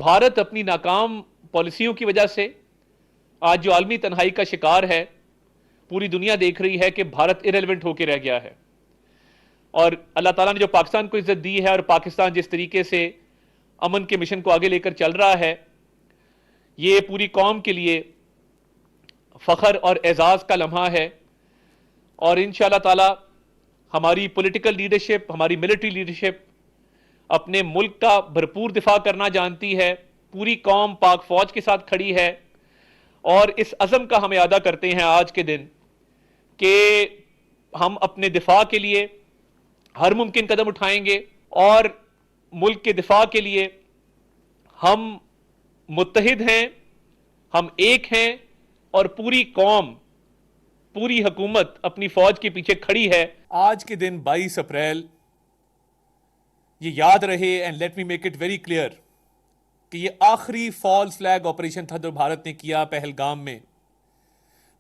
भारत अपनी नाकाम पॉलिसियों की वजह से आज जो आलमी तन्हाई का शिकार है, पूरी दुनिया देख रही है कि भारत इरेलेवेंट होकर रह गया है। और अल्लाह ताला ने जो पाकिस्तान को इज्जत दी है और पाकिस्तान जिस तरीके से अमन के मिशन को आगे लेकर चल रहा है, ये पूरी कौम के लिए फख्र और एजाज का लम्हा है। और इंशाअल्लाह ताला हमारी पॉलिटिकल लीडरशिप, हमारी मिलिट्री लीडरशिप अपने मुल्क का भरपूर दिफा करना जानती है। पूरी कौम पाक फौज के साथ खड़ी है और इस अज़म का हम अदा करते हैं आज के दिन कि हम अपने दिफा के लिए हर मुमकिन कदम उठाएंगे और मुल्क के दिफा के लिए हम मुत्तहिद हैं, हम एक हैं और पूरी कौम, पूरी हुकूमत अपनी फौज के पीछे खड़ी है। आज के दिन 22 अप्रैल ये याद रहे, and let me make it very clear, कि ये आखिरी फॉल्स फ्लैग ऑपरेशन था जो भारत ने किया पहलगाम में।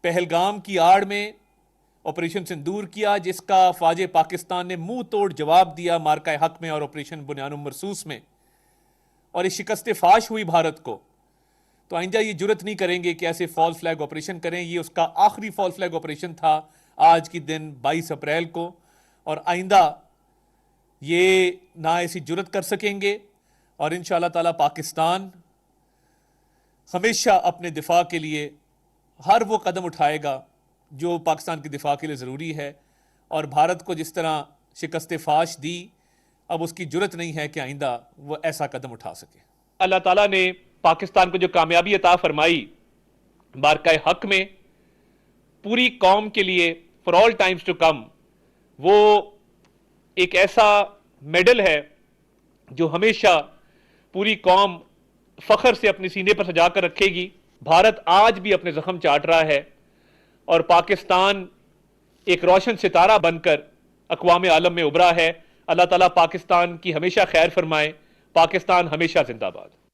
पहलगाम की आड़ में ऑपरेशन सिंदूर किया, जिसका फ़ौज पाकिस्तान ने मुंह तोड़ जवाब दिया मार्का हक में और ऑपरेशन बुनियानुम मरसूस में, और ये शिकस्त फाश हुई भारत को। तो आइंदा ये जुर्रत नहीं करेंगे कि ऐसे फॉल्स फ्लैग ऑपरेशन करें। ये उसका आखिरी फॉल्स फ्लैग ऑपरेशन था आज के दिन 22 अप्रैल को, और आइंदा ये ना ऐसी जुर्रत कर सकेंगे। और इंशाअल्लाह ताला पाकिस्तान हमेशा अपने दिफा के लिए हर वो कदम उठाएगा जो पाकिस्तान के दिफा के लिए ज़रूरी है। और भारत को जिस तरह शिकस्त फाश दी, अब उसकी जुर्रत नहीं है कि आइंदा वो ऐसा कदम उठा सके। अल्लाह ताला ने पाकिस्तान को जो कामयाबी अता फरमाई मार्का हक में, पूरी कौम के लिए for all times to come, वो एक ऐसा मेडल है जो हमेशा पूरी कौम फख्र से अपने सीने पर सजा कर रखेगी। भारत आज भी अपने जख्म चाट रहा है और पाकिस्तान एक रोशन सितारा बनकर अक़वाम आलम में उभरा है। अल्लाह ताला पाकिस्तान की हमेशा खैर फरमाए। पाकिस्तान हमेशा जिंदाबाद।